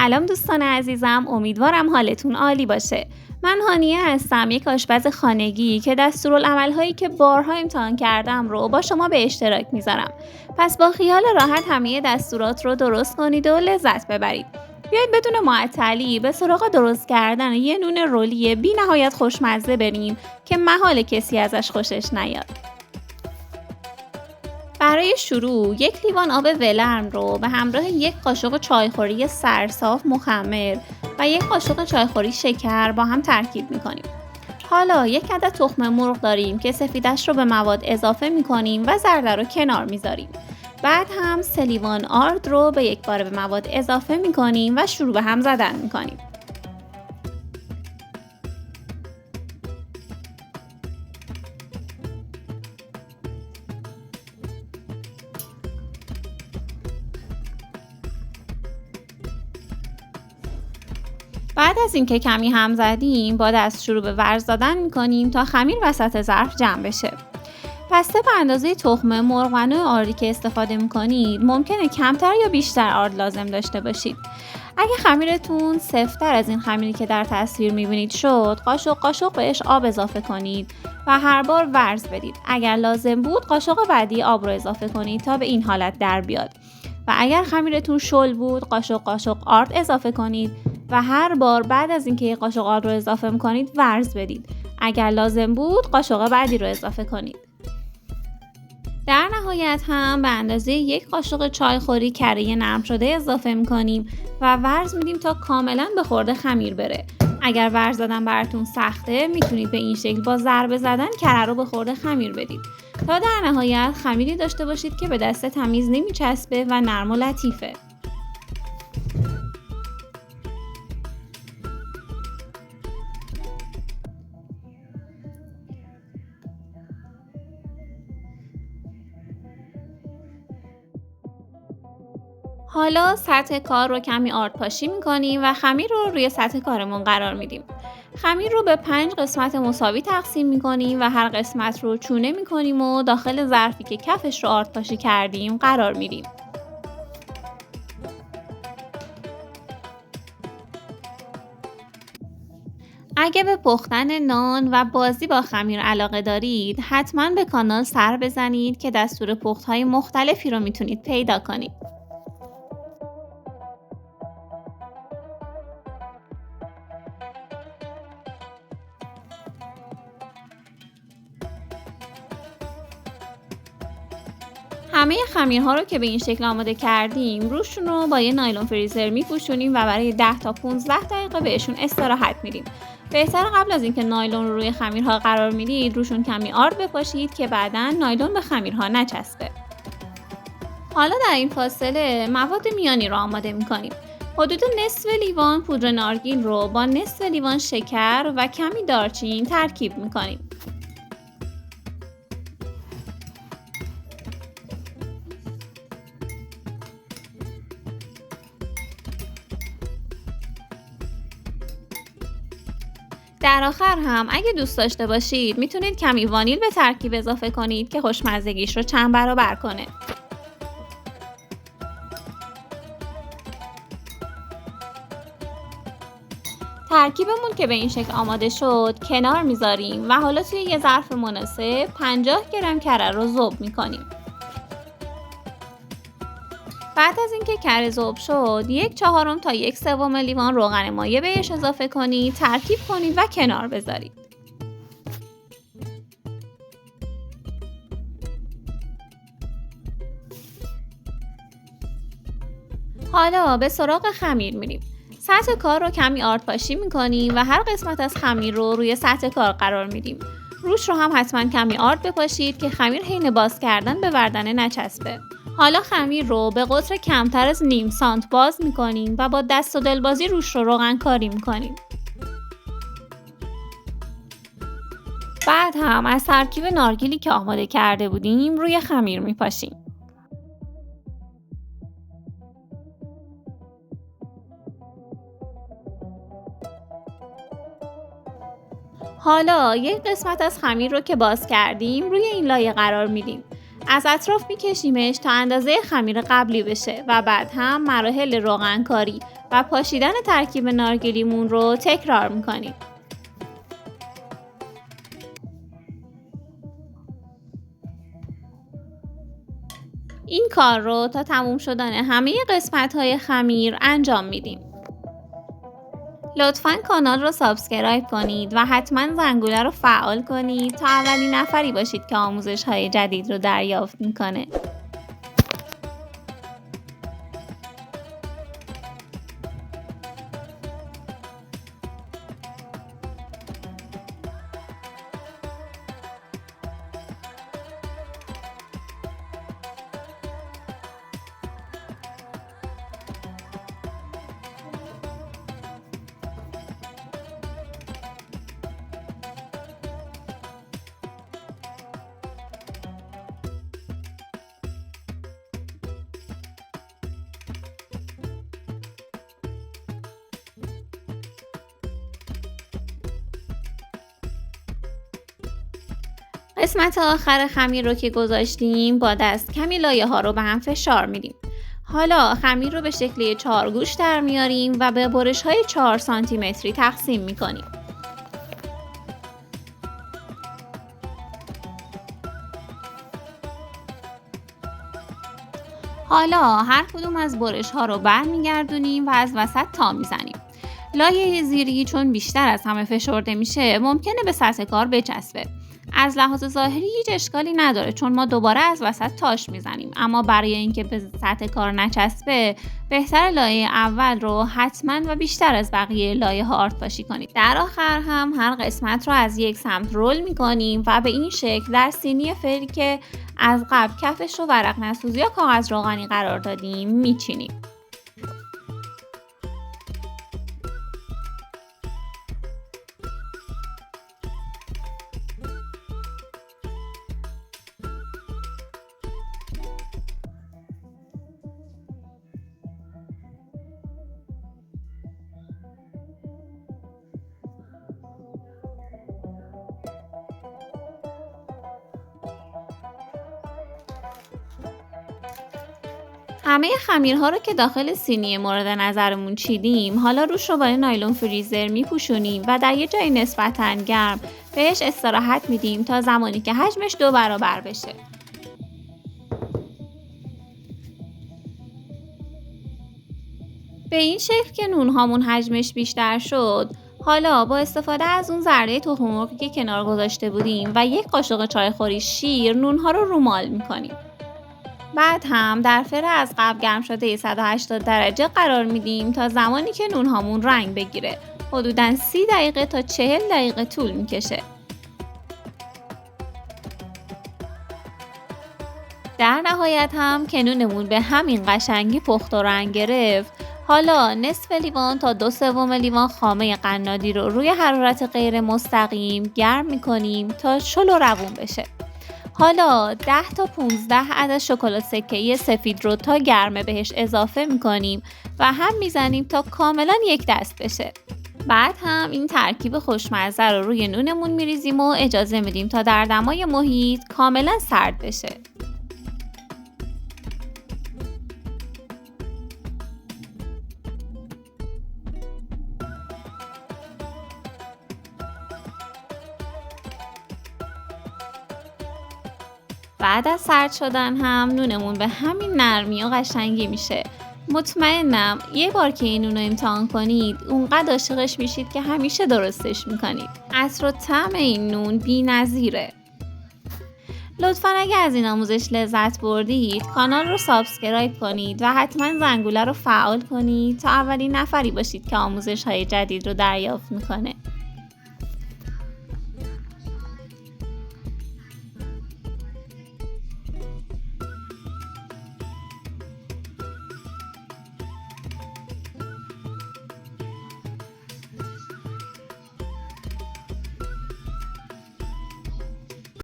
سلام دوستان عزیزم، امیدوارم حالتون عالی باشه. من هانیه هستم، یک آشپز خانگی که دستورالعمل‌هایی که بارها امتحان کردم رو با شما به اشتراک میذارم. پس با خیال راحت همه دستورات رو درست کنید و لذت ببرید. بیایید بدون معطلی به سراغ درست کردن یه نون رولی بی نهایت خوشمزه بریم که محال کسی ازش خوشش نیاد. برای شروع یک لیوان آب ولرم رو به همراه یک قاشق چایخوری سرصاف مخمر و یک قاشق چایخوری شکر با هم ترکیب می‌کنیم. حالا یک عدد تخم مرغ داریم که سفیدش رو به مواد اضافه می‌کنیم و زرده رو کنار می‌ذاریم. بعد هم 3 لیوان آرد رو به یک باره به مواد اضافه می‌کنیم و شروع به هم زدن می‌کنیم. بعد از اینکه کمی هم زدیم با دست شروع به ورز دادن می‌کنیم تا خمیر وسط ظرف جمع بشه. پسته به اندازه تخم مرغ و نوع آردی که استفاده می‌کنید ممکنه کمتر یا بیشتر آرد لازم داشته باشید. اگه خمیرتون سفت‌تر از این خمیری که در تصویر می‌بینید شد، قاشق قاشق بهش آب اضافه کنید و هر بار ورز بدید. اگر لازم بود قاشق بعدی آب رو اضافه کنید تا به این حالت در بیاد. و اگر خمیرتون شل بود قاشق قاشق آرد اضافه کنید و هر بار بعد از اینکه یک قاشق آرد رو اضافه می‌کنید ورز بدید. اگر لازم بود قاشق بعدی رو اضافه کنید. در نهایت هم به اندازه یک قاشق چایخوری کره نرم شده اضافه می‌کنیم و ورز میدیم تا کاملاً به خورد خمیر بره. اگر ورز دادن براتون سخته میتونید به این شکل با ضربه زدن کره رو به خورد خمیر بدید تا در نهایت خمیری داشته باشید که به دست تمیز نمیچسبه و نرم و لطیفه. حالا سطح کار رو کمی آردپاشی می‌کنیم و خمیر رو روی سطح کارمون قرار میدیم. خمیر رو به 5 قسمت مساوی تقسیم می‌کنیم و هر قسمت رو چونه می‌کنیم و داخل ظرفی که کفش رو آردپاشی کردیم قرار میدیم. اگه به پختن نان و بازی با خمیر علاقه دارید، حتما به کانال سر بزنید که دستور پخت‌های مختلفی رو میتونید پیدا کنید. همه خمیرها رو که به این شکل آماده کردیم روشون رو با یه نایلون فریزر میپوشونیم و برای 10 تا 15 دقیقه بهشون استراحت میدیم. بهتره قبل از اینکه نایلون رو روی خمیرها قرار میدید روشون کمی آرد بپاشید که بعداً نایلون به خمیرها نچسبه. حالا در این فاصله مواد میانی رو آماده میکنیم. حدود نصف لیوان پودر نارگیل رو با نصف لیوان شکر و کمی دارچین ترکیب میکنیم. در آخر هم اگه دوست داشته باشید میتونید کمی وانیل به ترکیب اضافه کنید که خوشمزگیش رو چند برابر کنه. ترکیبمون که به این شکل آماده شد کنار میذاریم و حالا توی یه ظرف مناسب 50 گرم کره رو ذوب میکنیم. بعد از اینکه کره ذوب شد 1/4 تا 1/3 لیوان روغن مایع بهش اضافه کنید، ترکیب کنید و کنار بذارید. حالا به سراغ خمیر میریم. سطح کار رو کمی آردپاشی میکنیم و هر قسمت از خمیر رو روی سطح کار قرار میدیم. روش رو هم حتما کمی آرد بپاشید که خمیر حین باز کردن به وردنه نچسبه. حالا خمیر رو به قطر کمتر از نیم سانت باز میکنیم و با دست و دلبازی روش رو روغن کاری میکنیم. بعد هم از ترکیب نارگیلی که آماده کرده بودیم روی خمیر میپاشیم. حالا یک قسمت از خمیر رو که باز کردیم روی این لایه قرار میدیم. از اطراف میکشیمش تا اندازه خمیر قبلی بشه و بعد هم مراحل روغنکاری و پاشیدن ترکیب نارگیلیمون رو تکرار میکنیم. این کار رو تا تموم شدن همه قسمت‌های خمیر انجام میدیم. لطفاً کانال رو سابسکرایب کنید و حتما زنگوله رو فعال کنید تا اولین نفری باشید که آموزش‌های جدید رو دریافت میکنه. قسمت آخر خمیر رو که گذاشتیم با دست کمی لایه ها رو به هم فشار میدیم. حالا خمیر رو به شکل 4 گوش در میاریم و به برش های 4 سانتی متری تقسیم میکنیم. حالا هر کدوم از برش ها رو برمیگردونیم و از وسط تا میزنیم. لایه زیری چون بیشتر از همه فشرده میشه ممکنه به سطح کار بچسبه. از لحاظ ظاهری هیچ اشکالی نداره چون ما دوباره از وسط تاش میزنیم، اما برای اینکه به سطح کار نچسبه بهتر لایه اول رو حتما و بیشتر از بقیه لایه ها آرد پاشی کنید. در آخر هم هر قسمت رو از یک سمت رول میکنیم و به این شکل در سینی فری که از قبل کفش رو ورق نسوزی یا کاغذ روغنی قرار دادیم میچینیم. همه خمیرها رو که داخل سینی مورد نظرمون چیدیم، حالا روش رو با نایلون فریزر میپوشونیم و در یه جای نسبتاً گرم بهش استراحت میدیم تا زمانی که حجمش 2 برابر بشه. به این شکل که نونهامون حجمش بیشتر شد، حالا با استفاده از اون ذره تخم مرغی که کنار گذاشته بودیم و 1 قاشق چایخوری شیر نونها رو رومال میکنیم. بعد هم در فر از قبل گرم شده 180 درجه قرار میدیم تا زمانی که نونهامون رنگ بگیره. حدوداً 30 دقیقه تا 40 دقیقه طول میکشه. در نهایت هم که نونمون به همین قشنگی پخت و رنگ گرفت، حالا نصف لیوان تا 2/3 لیوان خامه قنادی رو روی حرارت غیر مستقیم گرم میکنیم تا شل و روون بشه. حالا 10 تا 15 عدد شکلات سکه‌ای سفید رو تا گرمه بهش اضافه میکنیم و هم میزنیم تا کاملا یک دست بشه. بعد هم این ترکیب خوشمزه رو روی نونمون میریزیم و اجازه میدیم تا در دمای محیط کاملا سرد بشه. بعد از سرد شدن هم نونمون به همین نرمی و قشنگی میشه. مطمئنم یه بار که این نون رو امتحان کنید اونقدر عاشقش میشید که همیشه درستش میکنید. عطر و طعم این نون بی‌نظیره. لطفاً اگه از این آموزش لذت بردید کانال رو سابسکرایب کنید و حتما زنگوله رو فعال کنید تا اولین نفری باشید که آموزش های جدید رو دریافت میکنه.